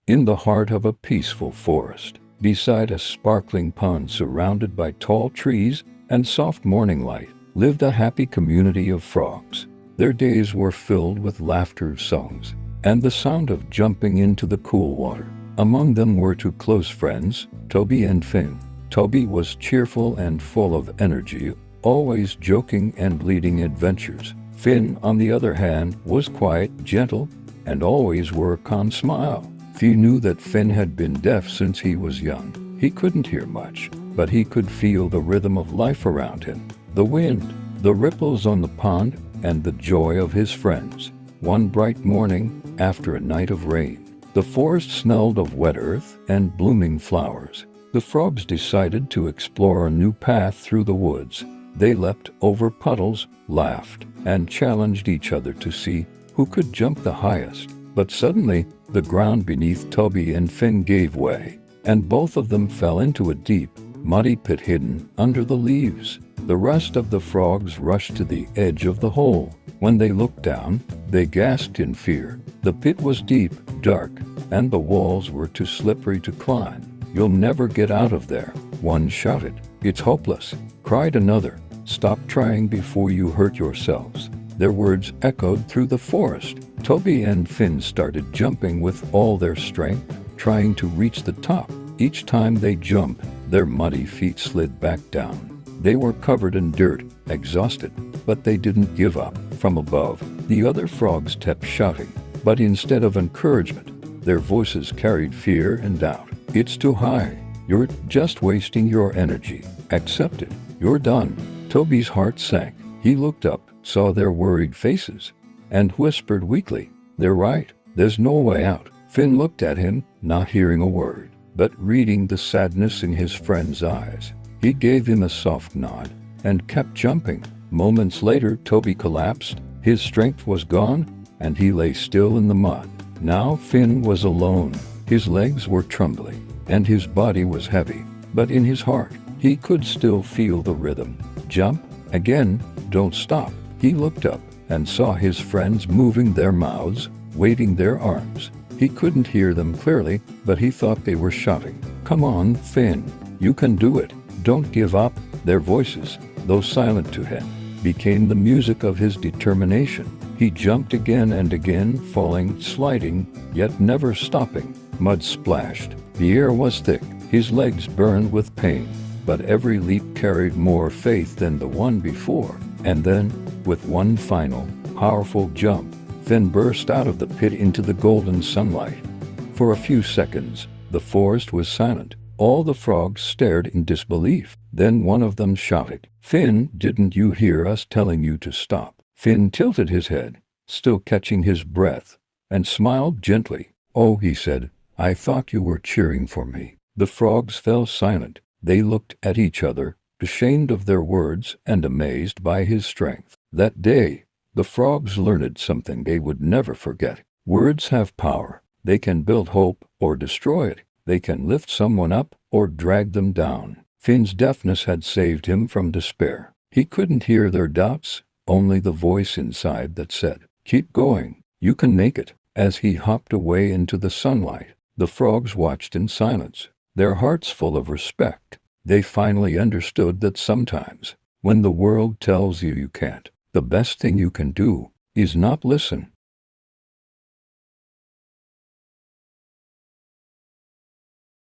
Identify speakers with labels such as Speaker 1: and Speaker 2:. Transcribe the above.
Speaker 1: In the heart of a peaceful forest, beside a sparkling pond surrounded by tall trees and soft morning light, lived a happy community of frogs. Their days were filled with laughter, songs, and the sound of jumping into the cool water. Among them were two close friends, Toby and Finn. Toby was cheerful and full of energy, always joking and leading adventures. Finn, on the other hand, was quiet, gentle, and always wore a calm smile. Finn knew that Finn had been deaf since he was young. He couldn't hear much, but he could feel the rhythm of life around him, the wind, the ripples on the pond, and the joy of his friends. One bright morning, after a night of rain, the forest smelled of wet earth and blooming flowers. The frogs decided to explore a new path through the woods. They leapt over puddles, laughed, and challenged each other to see who could jump the highest. But suddenly, the ground beneath Toby and Finn gave way, and both of them fell into a deep, muddy pit hidden under the leaves. The rest of the frogs rushed to the edge of the hole. When they looked down, they gasped in fear. The pit was deep, dark, and the walls were too slippery to climb. "You'll never get out of there," one shouted. "It's hopeless," cried another. "Stop trying before you hurt yourselves." Their words echoed through the forest. Toby and Finn started jumping with all their strength, trying to reach the top. Each time they jumped, their muddy feet slid back down. They were covered in dirt, exhausted, but they didn't give up. From above, the other frogs kept shouting, but instead of encouragement, their voices carried fear and doubt. "It's too high. You're just wasting your energy. Accept it. You're done." Toby's heart sank. He looked up, saw their worried faces, and whispered weakly, "They're right. There's no way out." Finn looked at him, not hearing a word, but reading the sadness in his friend's eyes. He gave him a soft nod and kept jumping. Moments later, Toby collapsed. His strength was gone, and he lay still in the mud. Now Finn was alone. His legs were trembling, and his body was heavy. But in his heart, he could still feel the rhythm. Jump, again, don't stop. He looked up and saw his friends moving their mouths, waving their arms. He couldn't hear them clearly, but he thought they were shouting, "Come on, Finn. You can do it. Don't give up." Their voices, though silent to him, became the music of his determination. He jumped again and again, falling, sliding, yet never stopping. Mud splashed. The air was thick. His legs burned with pain, but every leap carried more faith than the one before. And then, with one final, powerful jump, Finn burst out of the pit into the golden sunlight. For a few seconds, the forest was silent. All the frogs stared in disbelief. Then one of them shouted, "Finn, didn't you hear us telling you to stop?" Finn tilted his head, still catching his breath, and smiled gently. "Oh," he said, "I thought you were cheering for me." The frogs fell silent. They looked at each other, ashamed of their words and amazed by his strength. That day, the frogs learned something they would never forget. Words have power. They can build hope or destroy it. They can lift someone up or drag them down. Finn's deafness had saved him from despair. He couldn't hear their doubts, only the voice inside that said, "Keep going. You can make it." As he hopped away into the sunlight, the frogs watched in silence, their hearts full of respect. They finally understood that sometimes, when the world tells you you can't, the best thing you can do is not listen.